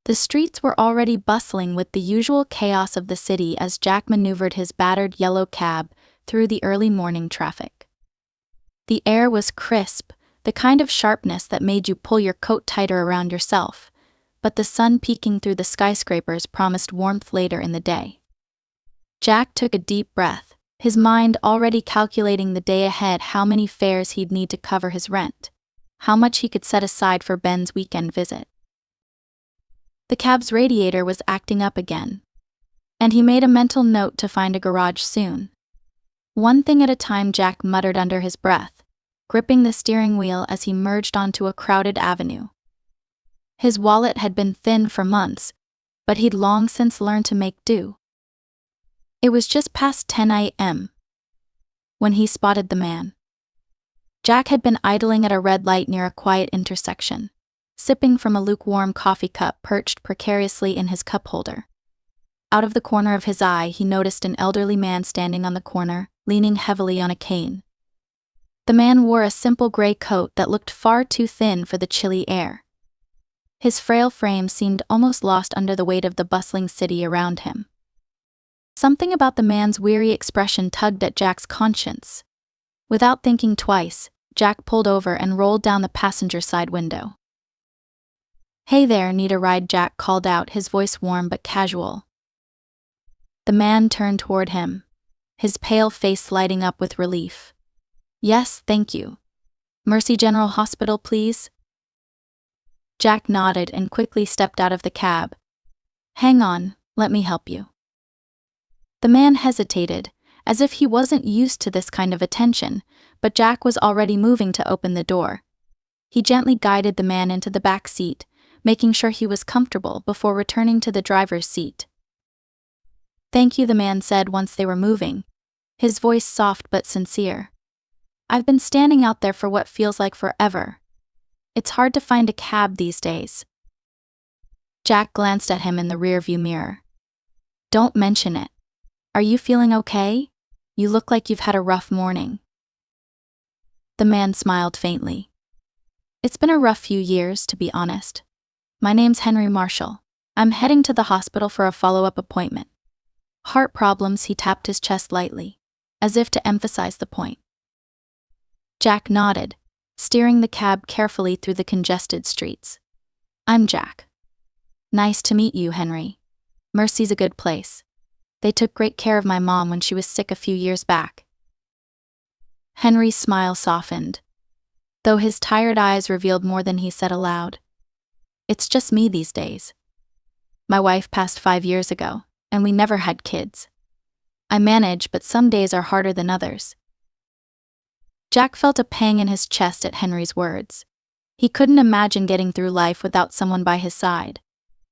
The streets were already bustling with the usual chaos of the city as Jack maneuvered his battered yellow cab through the early morning traffic. The air was crisp, the kind of sharpness that made you pull your coat tighter around yourself, but the sun peeking through the skyscrapers promised warmth later in the day. Jack took a deep breath, his mind already calculating the day ahead, how many fares he'd need to cover his rent, how much he could set aside for Ben's weekend visit. The cab's radiator was acting up again, and he made a mental note to find a garage soon. One thing at a time, Jack muttered under his breath, gripping the steering wheel as he merged onto a crowded avenue. His wallet had been thin for months, but he'd long since learned to make do. It was just past 10 a.m. when he spotted the man. Jack had been idling at a red light near a quiet intersection, sipping from a lukewarm coffee cup perched precariously in his cup holder. Out of the corner of his eye, he noticed an elderly man standing on the corner, leaning heavily on a cane. The man wore a simple gray coat that looked far too thin for the chilly air. His frail frame seemed almost lost under the weight of the bustling city around him. Something about the man's weary expression tugged at Jack's conscience. Without thinking twice, Jack pulled over and rolled down the passenger side window. "Hey there, need a ride?" Jack called out, his voice warm but casual. The man turned toward him, his pale face lighting up with relief. "Yes, thank you. Mercy General Hospital, please?" Jack nodded and quickly stepped out of the cab. "Hang on, let me help you." The man hesitated, as if he wasn't used to this kind of attention, but Jack was already moving to open the door. He gently guided the man into the back seat, making sure he was comfortable before returning to the driver's seat. "Thank you," the man said once they were moving, his voice soft but sincere. "I've been standing out there for what feels like forever. It's hard to find a cab these days." Jack glanced at him in the rearview mirror. "Don't mention it. Are you feeling okay? You look like you've had a rough morning." The man smiled faintly. "It's been a rough few years, to be honest. My name's Henry Marshall. I'm heading to the hospital for a follow-up appointment. Heart problems." He tapped his chest lightly, as if to emphasize the point. Jack nodded, steering the cab carefully through the congested streets. "I'm Jack." "Nice to meet you, Henry. Mercy's a good place. They took great care of my mom when she was sick a few years back." Henry's smile softened, though his tired eyes revealed more than he said aloud. "It's just me these days. My wife passed 5 years ago, and we never had kids. I manage, but some days are harder than others." Jack felt a pang in his chest at Henry's words. He couldn't imagine getting through life without someone by his side.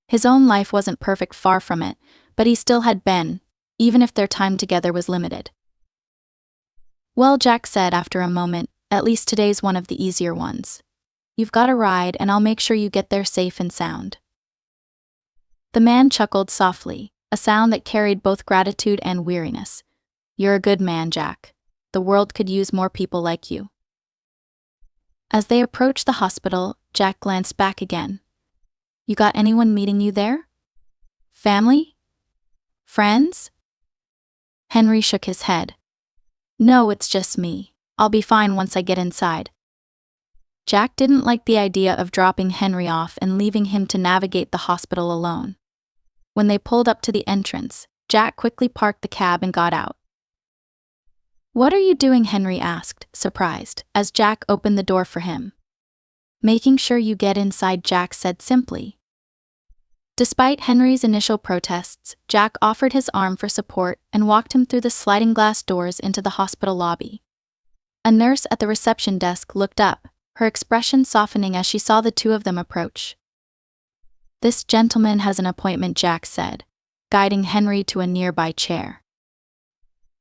His own life wasn't perfect, far from it, but he still had Ben, even if their time together was limited. "Well," Jack said after a moment, "at least today's one of the easier ones. You've got a ride, and I'll make sure you get there safe and sound." The man chuckled softly, a sound that carried both gratitude and weariness. "You're a good man, Jack. The world could use more people like you." As they approached the hospital, Jack glanced back again. "You got anyone meeting you there? Family? Friends?" Henry shook his head. "No, it's just me. I'll be fine once I get inside." Jack didn't like the idea of dropping Henry off and leaving him to navigate the hospital alone. When they pulled up to the entrance, Jack quickly parked the cab and got out. "What are you doing?" Henry asked, surprised, as Jack opened the door for him. "Making sure you get inside," Jack said simply. Despite Henry's initial protests, Jack offered his arm for support and walked him through the sliding glass doors into the hospital lobby. A nurse at the reception desk looked up, her expression softening as she saw the two of them approach. "This gentleman has an appointment," Jack said, guiding Henry to a nearby chair.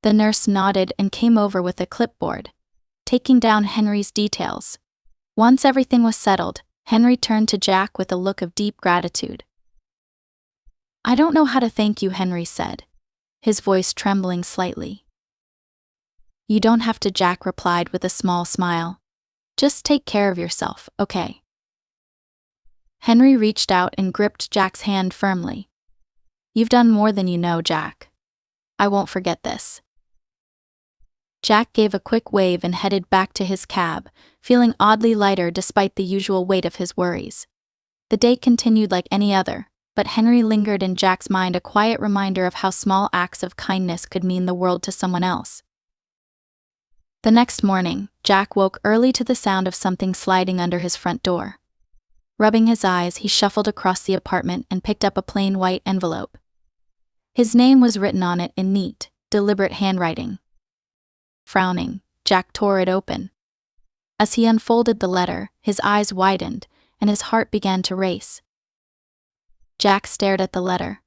The nurse nodded and came over with a clipboard, taking down Henry's details. Once everything was settled, Henry turned to Jack with a look of deep gratitude. "I don't know how to thank you," Henry said, his voice trembling slightly. "You don't have to," Jack replied with a small smile. "Just take care of yourself, okay?" Henry reached out and gripped Jack's hand firmly. "You've done more than you know, Jack. I won't forget this." Jack gave a quick wave and headed back to his cab, feeling oddly lighter despite the usual weight of his worries. The day continued like any other, but Henry lingered in Jack's mind, a quiet reminder of how small acts of kindness could mean the world to someone else. The next morning, Jack woke early to the sound of something sliding under his front door. Rubbing his eyes, he shuffled across the apartment and picked up a plain white envelope. His name was written on it in neat, deliberate handwriting. Frowning, Jack tore it open. As he unfolded the letter, his eyes widened, and his heart began to race. Jack stared at the letter,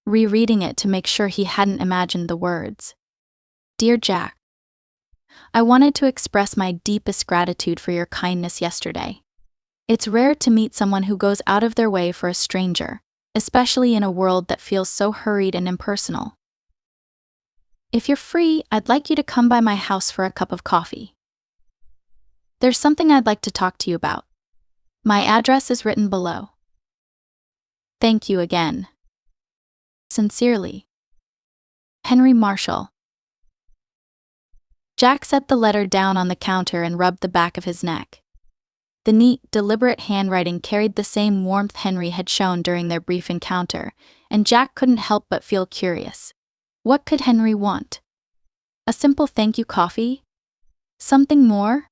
rereading it to make sure he hadn't imagined the words. "Dear Jack, I wanted to express my deepest gratitude for your kindness yesterday. It's rare to meet someone who goes out of their way for a stranger, especially in a world that feels so hurried and impersonal. If you're free, I'd like you to come by my house for a cup of coffee. There's something I'd like to talk to you about. My address is written below. Thank you again. Sincerely, Henry Marshall." Jack set the letter down on the counter and rubbed the back of his neck. The neat, deliberate handwriting carried the same warmth Henry had shown during their brief encounter, and Jack couldn't help but feel curious. What could Henry want? A simple thank you coffee? Something more?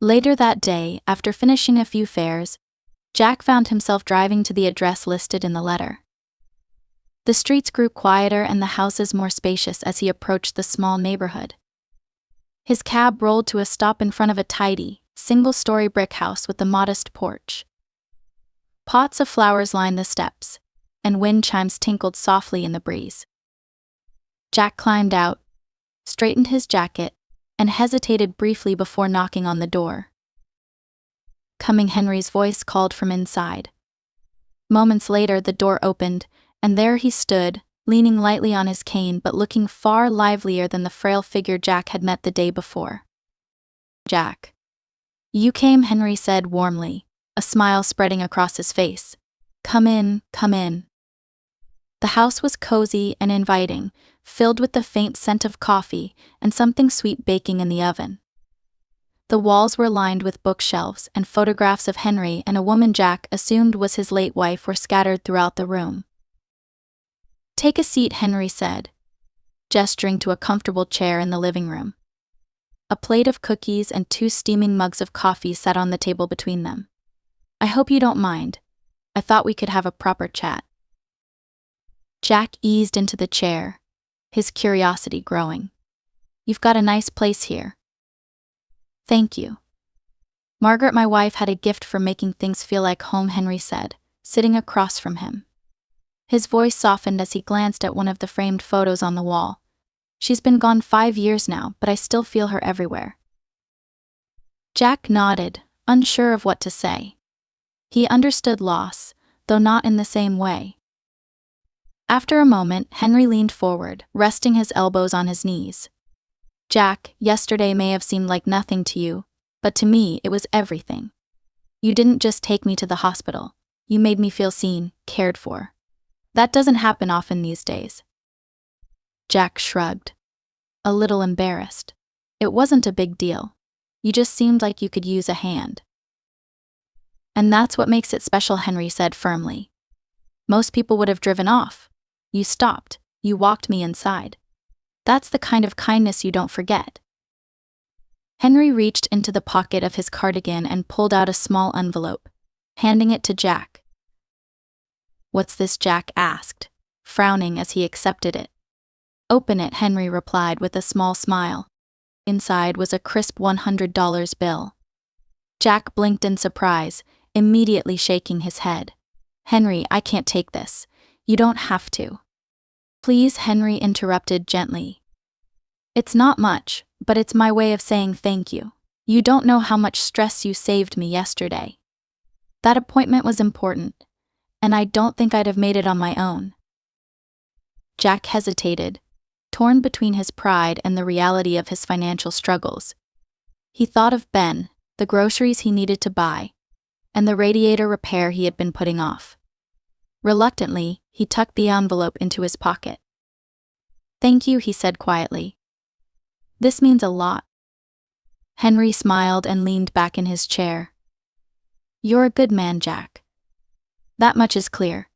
Later that day, after finishing a few fares, Jack found himself driving to the address listed in the letter. The streets grew quieter and the houses more spacious as he approached the small neighborhood. His cab rolled to a stop in front of a tidy, single-story brick house with a modest porch. Pots of flowers lined the steps, and wind chimes tinkled softly in the breeze. Jack climbed out, straightened his jacket, and hesitated briefly before knocking on the door. Coming, Henry's voice called from inside. Moments later, the door opened, and there he stood, leaning lightly on his cane but looking far livelier than the frail figure Jack had met the day before. "Jack. You came," Henry said warmly, a smile spreading across his face. Come in, come in." The house was cozy and inviting, filled with the faint scent of coffee and something sweet baking in the oven. The walls were lined with bookshelves, and photographs of Henry and a woman Jack assumed was his late wife were scattered throughout the room. "Take a seat," Henry said, gesturing to a comfortable chair in the living room. A plate of cookies and 2 steaming mugs of coffee sat on the table between them. "I hope you don't mind. I thought we could have a proper chat." Jack eased into the chair, his curiosity growing. "You've got a nice place here." "Thank you. Margaret, my wife, had a gift for making things feel like home," Henry said, sitting across from him. His voice softened as he glanced at one of the framed photos on the wall. "She's been gone 5 years now, but I still feel her everywhere." Jack nodded, unsure of what to say. He understood loss, though not in the same way. After a moment, Henry leaned forward, resting his elbows on his knees. "Jack, yesterday may have seemed like nothing to you, but to me it was everything. You didn't just take me to the hospital. You made me feel seen, cared for. That doesn't happen often these days." Jack shrugged, a little embarrassed. "It wasn't a big deal. You just seemed like you could use a hand." "And that's what makes it special," Henry said firmly. "Most people would have driven off. You stopped, you walked me inside. That's the kind of kindness you don't forget." Henry reached into the pocket of his cardigan and pulled out a small envelope, handing it to Jack. "What's this?" Jack asked, frowning as he accepted it. "Open it," Henry replied with a small smile. Inside was a crisp $100 bill. Jack blinked in surprise, immediately shaking his head. "Henry, I can't take this. You don't have to." "Please," Henry interrupted gently. "It's not much, but it's my way of saying thank you. You don't know how much stress you saved me yesterday. That appointment was important, and I don't think I'd have made it on my own." Jack hesitated, torn between his pride and the reality of his financial struggles. He thought of Ben, the groceries he needed to buy, and the radiator repair he had been putting off. Reluctantly, he tucked the envelope into his pocket. "Thank you," he said quietly. "This means a lot." Henry smiled and leaned back in his chair. "You're a good man, Jack. That much is clear.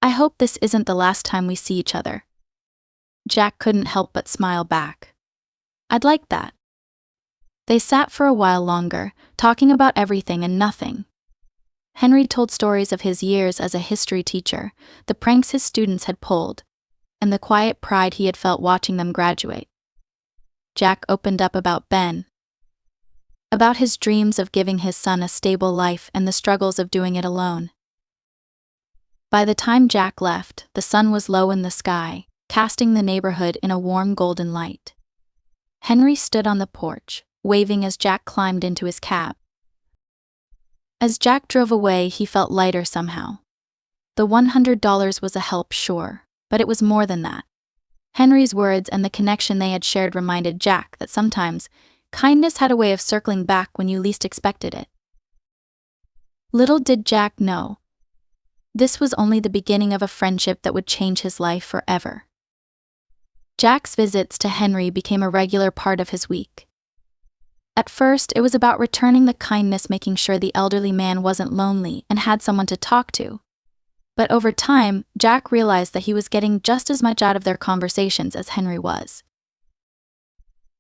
I hope this isn't the last time we see each other." Jack couldn't help but smile back. "I'd like that." They sat for a while longer, talking about everything and nothing. Henry told stories of his years as a history teacher, the pranks his students had pulled, and the quiet pride he had felt watching them graduate. Jack opened up about Ben. About his dreams of giving his son a stable life and the struggles of doing it alone. By the time Jack left, the sun was low in the sky, casting the neighborhood in a warm golden light. Henry stood on the porch, waving as Jack climbed into his cab. As Jack drove away, he felt lighter somehow. The $100 was a help, sure, but it was more than that. Henry's words and the connection they had shared reminded Jack that sometimes kindness had a way of circling back when you least expected it. Little did Jack know, this was only the beginning of a friendship that would change his life forever. Jack's visits to Henry became a regular part of his week. At first, it was about returning the kindness, making sure the elderly man wasn't lonely and had someone to talk to. But over time, Jack realized that he was getting just as much out of their conversations as Henry was.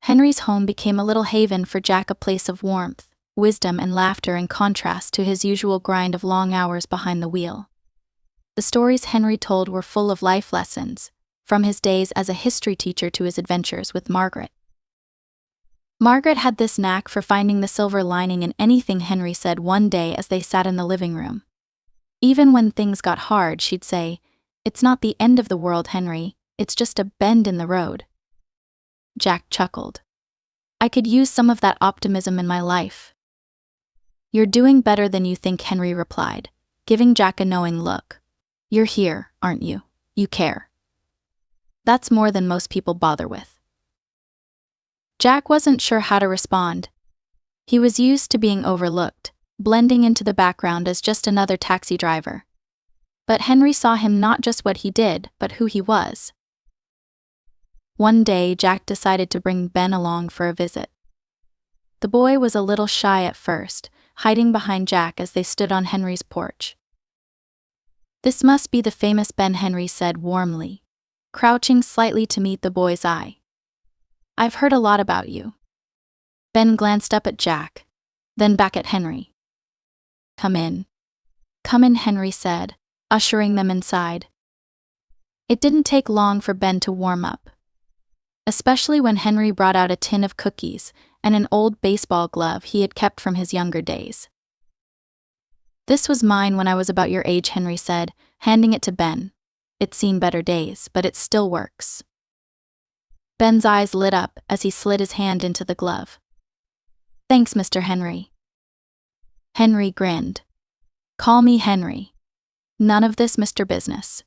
Henry's home became a little haven for Jack, a place of warmth, wisdom, and laughter in contrast to his usual grind of long hours behind the wheel. The stories Henry told were full of life lessons, from his days as a history teacher to his adventures with Margaret. Margaret had this knack for finding the silver lining in anything Henry said. One day as they sat in the living room, even when things got hard, she'd say, "It's not the end of the world, Henry, it's just a bend in the road." Jack chuckled. "I could use some of that optimism in my life." "You're doing better than you think," Henry replied, giving Jack a knowing look. "You're here, aren't you? You care. That's more than most people bother with." Jack wasn't sure how to respond. He was used to being overlooked, blending into the background as just another taxi driver. But Henry saw him not just what he did, but who he was. One day, Jack decided to bring Ben along for a visit. The boy was a little shy at first, hiding behind Jack as they stood on Henry's porch. "This must be the famous Ben," Henry said warmly, crouching slightly to meet the boy's eye. "I've heard a lot about you." Ben glanced up at Jack, then back at Henry. "Come in." "Come in," Henry said, ushering them inside. It didn't take long for Ben to warm up, especially when Henry brought out a tin of cookies and an old baseball glove he had kept from his younger days. "This was mine when I was about your age," Henry said, handing it to Ben. "It's seen better days, but it still works." Ben's eyes lit up as he slid his hand into the glove. "Thanks, Mr. Henry." Henry grinned. "Call me Henry. None of this Mr. Business."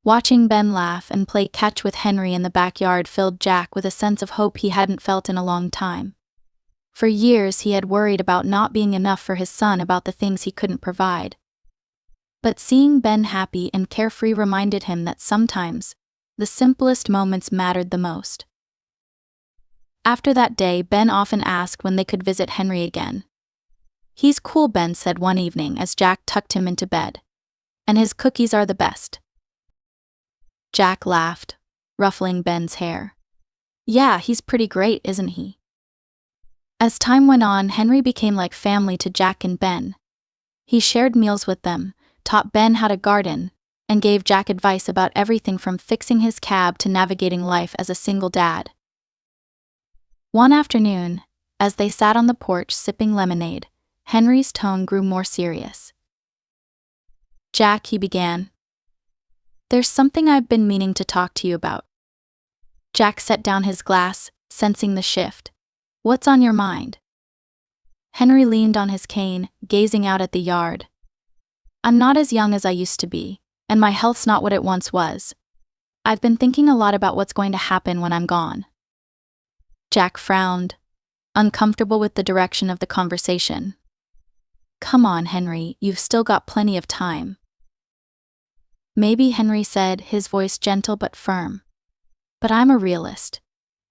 Watching Ben laugh and play catch with Henry in the backyard filled Jack with a sense of hope he hadn't felt in a long time. For years he had worried about not being enough for his son, about the things he couldn't provide. But seeing Ben happy and carefree reminded him that sometimes the simplest moments mattered the most. After that day, Ben often asked when they could visit Henry again. "He's cool," Ben said one evening as Jack tucked him into bed. "And his cookies are the best." Jack laughed, ruffling Ben's hair. "Yeah, he's pretty great, isn't he?" As time went on, Henry became like family to Jack and Ben. He shared meals with them, taught Ben how to garden, and gave Jack advice about everything from fixing his cab to navigating life as a single dad. One afternoon, as they sat on the porch sipping lemonade, Henry's tone grew more serious. "Jack," he began, "there's something I've been meaning to talk to you about." Jack set down his glass, sensing the shift. "What's on your mind?" Henry leaned on his cane, gazing out at the yard. "I'm not as young as I used to be, and my health's not what it once was. I've been thinking a lot about what's going to happen when I'm gone." Jack frowned, uncomfortable with the direction of the conversation. Come on, Henry, you've still got plenty of time. Maybe, Henry said, his voice gentle but firm. But I'm a realist.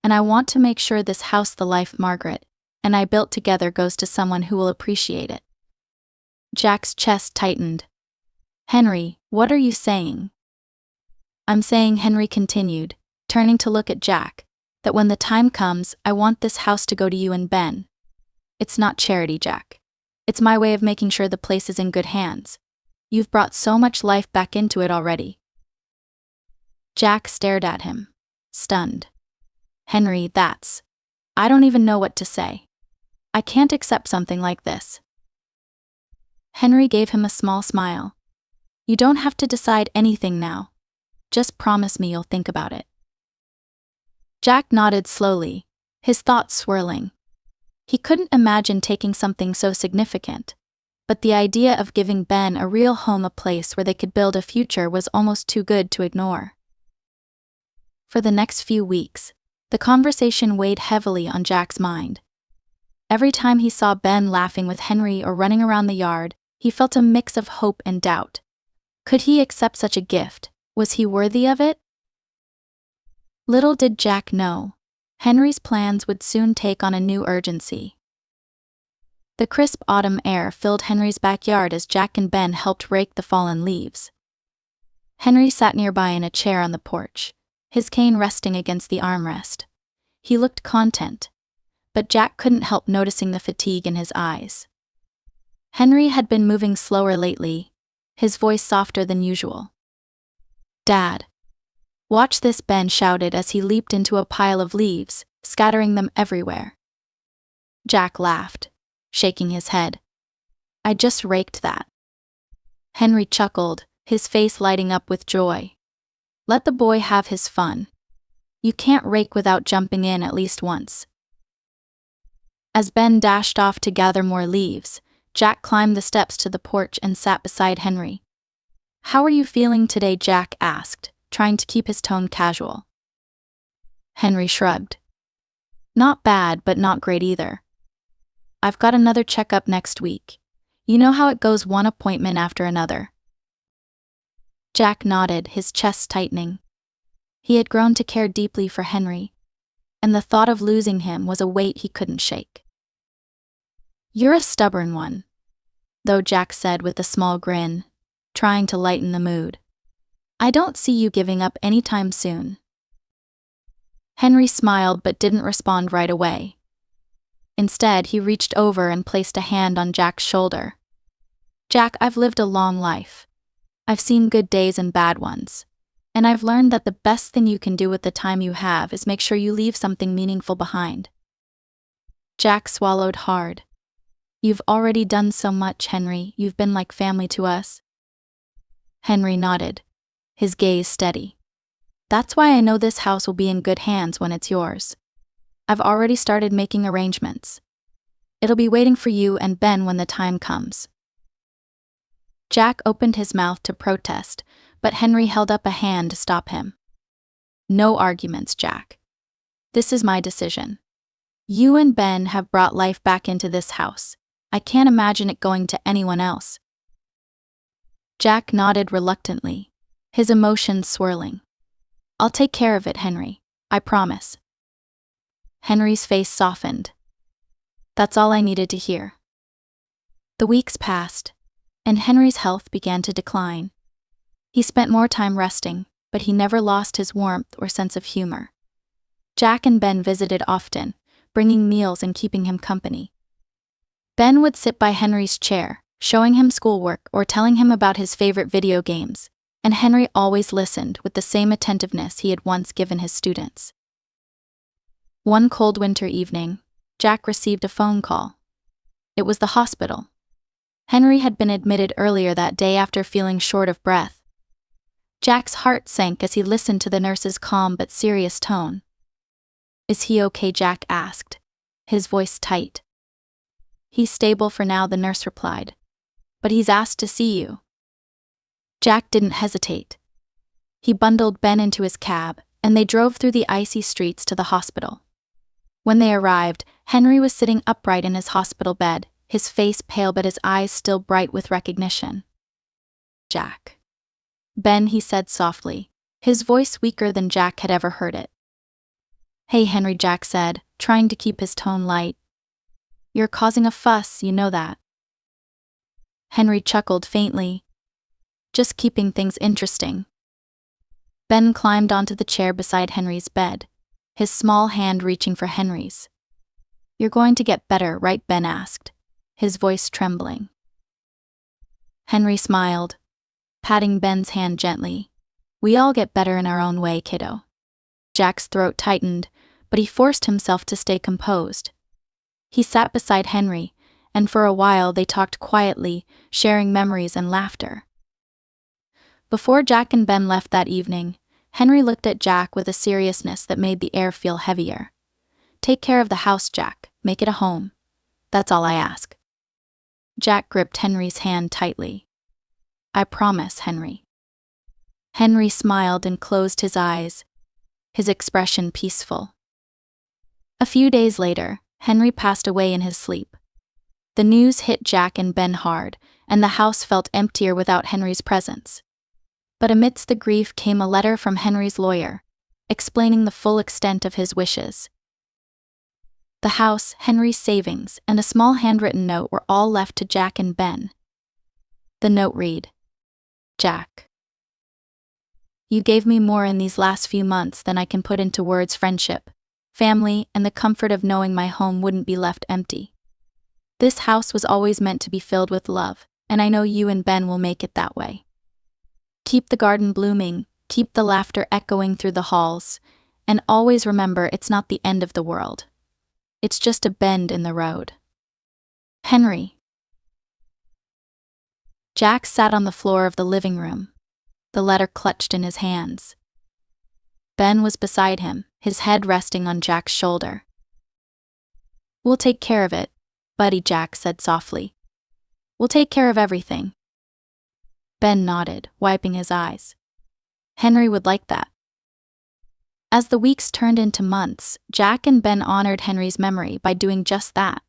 And I want to make sure this house, the life Margaret and I built together, goes to someone who will appreciate it. Jack's chest tightened. Henry, what are you saying? I'm saying, Henry continued, turning to look at Jack, that when the time comes, I want this house to go to you and Ben. It's not charity, Jack. It's my way of making sure the place is in good hands. You've brought so much life back into it already. Jack stared at him, stunned. Henry, I don't even know what to say. I can't accept something like this. Henry gave him a small smile. You don't have to decide anything now. Just promise me you'll think about it. Jack nodded slowly, his thoughts swirling. He couldn't imagine taking something so significant, but the idea of giving Ben a real home, a place where they could build a future, was almost too good to ignore. For the next few weeks, the conversation weighed heavily on Jack's mind. Every time he saw Ben laughing with Henry or running around the yard, he felt a mix of hope and doubt. Could he accept such a gift? Was he worthy of it? Little did Jack know, Henry's plans would soon take on a new urgency. The crisp autumn air filled Henry's backyard as Jack and Ben helped rake the fallen leaves. Henry sat nearby in a chair on the porch, his cane resting against the armrest. He looked content, but Jack couldn't help noticing the fatigue in his eyes. Henry had been moving slower lately, his voice softer than usual. Dad. Watch this, Ben shouted as he leaped into a pile of leaves, scattering them everywhere. Jack laughed, shaking his head. I just raked that. Henry chuckled, his face lighting up with joy. Let the boy have his fun. You can't rake without jumping in at least once. As Ben dashed off to gather more leaves, Jack climbed the steps to the porch and sat beside Henry. How are you feeling today? Jack asked, trying to keep his tone casual. Henry shrugged. Not bad, but not great either. I've got another checkup next week. You know how it goes, one appointment after another. Jack nodded, his chest tightening. He had grown to care deeply for Henry, and the thought of losing him was a weight he couldn't shake. You're a stubborn one, though, Jack said with a small grin, trying to lighten the mood. I don't see you giving up anytime soon. Henry smiled but didn't respond right away. Instead, he reached over and placed a hand on Jack's shoulder. Jack, I've lived a long life. I've seen good days and bad ones. And I've learned that the best thing you can do with the time you have is make sure you leave something meaningful behind. Jack swallowed hard. You've already done so much, Henry. You've been like family to us. Henry nodded, his gaze steady. That's why I know this house will be in good hands when it's yours. I've already started making arrangements. It'll be waiting for you and Ben when the time comes. Jack opened his mouth to protest, but Henry held up a hand to stop him. No arguments, Jack. This is my decision. You and Ben have brought life back into this house. I can't imagine it going to anyone else. Jack nodded reluctantly, his emotions swirling. I'll take care of it, Henry. I promise. Henry's face softened. That's all I needed to hear. The weeks passed, and Henry's health began to decline. He spent more time resting, but he never lost his warmth or sense of humor. Jack and Ben visited often, bringing meals and keeping him company. Ben would sit by Henry's chair, showing him schoolwork or telling him about his favorite video games, and Henry always listened with the same attentiveness he had once given his students. One cold winter evening, Jack received a phone call. It was the hospital. Henry had been admitted earlier that day after feeling short of breath. Jack's heart sank as he listened to the nurse's calm but serious tone. Is he okay? Jack asked, his voice tight. He's stable for now, the nurse replied. But he's asked to see you. Jack didn't hesitate. He bundled Ben into his cab, and they drove through the icy streets to the hospital. When they arrived, Henry was sitting upright in his hospital bed, his face pale but his eyes still bright with recognition. "Jack." "Ben," he said softly, his voice weaker than Jack had ever heard it. "Hey, Henry," Jack said, trying to keep his tone light. "You're causing a fuss, you know that." Henry chuckled faintly. "Just keeping things interesting." Ben climbed onto the chair beside Henry's bed, his small hand reaching for Henry's. "You're going to get better, right?" Ben asked, his voice trembling. Henry smiled, patting Ben's hand gently. "We all get better in our own way, kiddo." Jack's throat tightened, but he forced himself to stay composed. He sat beside Henry, and for a while they talked quietly, sharing memories and laughter. Before Jack and Ben left that evening, Henry looked at Jack with a seriousness that made the air feel heavier. "Take care of the house, Jack. Make it a home. That's all I ask." Jack gripped Henry's hand tightly. "I promise, Henry." Henry smiled and closed his eyes, his expression peaceful. A few days later, Henry passed away in his sleep. The news hit Jack and Ben hard, and the house felt emptier without Henry's presence. But amidst the grief came a letter from Henry's lawyer, explaining the full extent of his wishes. The house, Henry's savings, and a small handwritten note were all left to Jack and Ben. The note read, "Jack, you gave me more in these last few months than I can put into words: friendship, family, and the comfort of knowing my home wouldn't be left empty. This house was always meant to be filled with love, and I know you and Ben will make it that way. Keep the garden blooming, keep the laughter echoing through the halls, and always remember it's not the end of the world. It's just a bend in the road. Henry." Jack sat on the floor of the living room, the letter clutched in his hands. Ben was beside him, his head resting on Jack's shoulder. "We'll take care of it, buddy," Jack said softly. "We'll take care of everything." Ben nodded, wiping his eyes. Henry would like that. As the weeks turned into months, Jack and Ben honored Henry's memory by doing just that.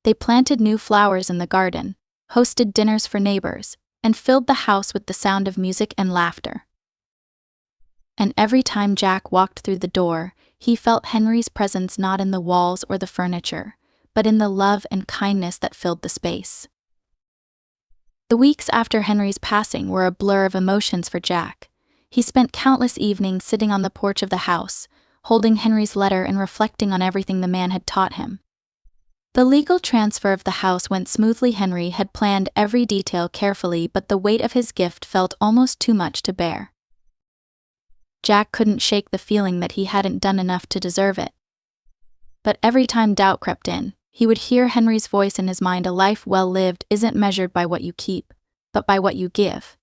They planted new flowers in the garden, hosted dinners for neighbors, and filled the house with the sound of music and laughter. And every time Jack walked through the door, he felt Henry's presence not in the walls or the furniture, but in the love and kindness that filled the space. The weeks after Henry's passing were a blur of emotions for Jack. He spent countless evenings sitting on the porch of the house, holding Henry's letter and reflecting on everything the man had taught him. The legal transfer of the house went smoothly. Henry had planned every detail carefully, but the weight of his gift felt almost too much to bear. Jack couldn't shake the feeling that he hadn't done enough to deserve it. But every time doubt crept in, he would hear Henry's voice in his mind: a life well lived isn't measured by what you keep, but by what you give.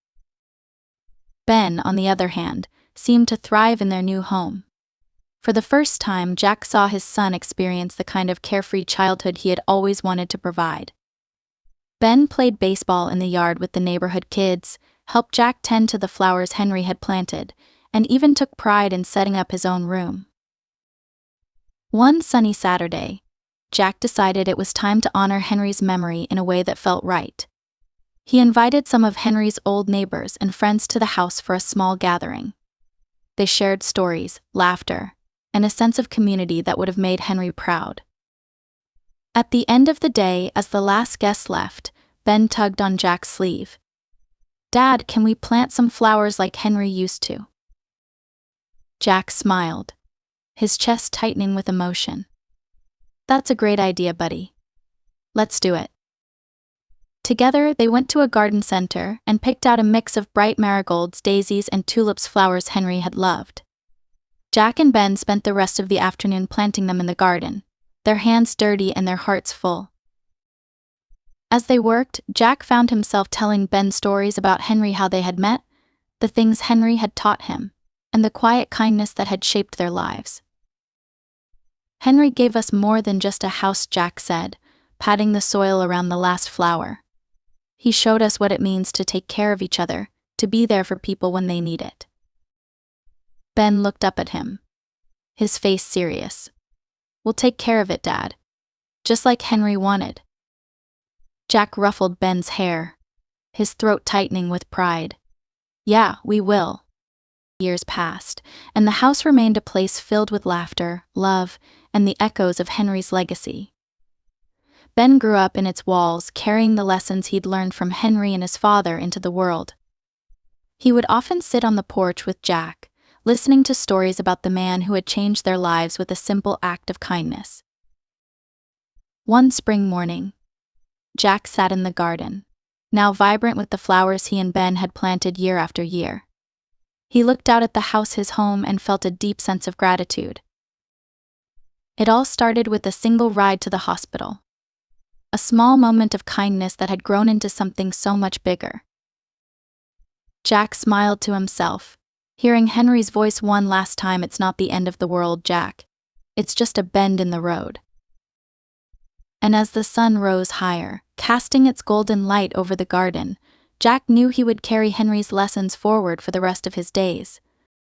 Ben, on the other hand, seemed to thrive in their new home. For the first time, Jack saw his son experience the kind of carefree childhood he had always wanted to provide. Ben played baseball in the yard with the neighborhood kids, helped Jack tend to the flowers Henry had planted, and even took pride in setting up his own room. One sunny Saturday, Jack decided it was time to honor Henry's memory in a way that felt right. He invited some of Henry's old neighbors and friends to the house for a small gathering. They shared stories, laughter, and a sense of community that would have made Henry proud. At the end of the day, as the last guest left, Ben tugged on Jack's sleeve. "Dad, can we plant some flowers like Henry used to?" Jack smiled, his chest tightening with emotion. "That's a great idea, buddy. Let's do it." Together, they went to a garden center and picked out a mix of bright marigolds, daisies, and tulips, flowers Henry had loved. Jack and Ben spent the rest of the afternoon planting them in the garden, their hands dirty and their hearts full. As they worked, Jack found himself telling Ben stories about Henry, how they had met, the things Henry had taught him, and the quiet kindness that had shaped their lives. "Henry gave us more than just a house," Jack said, patting the soil around the last flower. "He showed us what it means to take care of each other, to be there for people when they need it." Ben looked up at him, his face serious. "We'll take care of it, Dad. Just like Henry wanted." Jack ruffled Ben's hair, his throat tightening with pride. Yeah, we will. Years passed, and the house remained a place filled with laughter, love, and the echoes of Henry's legacy. Ben grew up in its walls, carrying the lessons he'd learned from Henry and his father into the world. He would often sit on the porch with Jack, listening to stories about the man who had changed their lives with a simple act of kindness. One spring morning, Jack sat in the garden, now vibrant with the flowers he and Ben had planted year after year. He looked out at the house, his home, and felt a deep sense of gratitude. It all started with a single ride to the hospital. A small moment of kindness that had grown into something so much bigger. Jack smiled to himself, hearing Henry's voice one last time. It's not the end of the world, Jack. It's just a bend in the road. And as the sun rose higher, casting its golden light over the garden, Jack knew he would carry Henry's lessons forward for the rest of his days.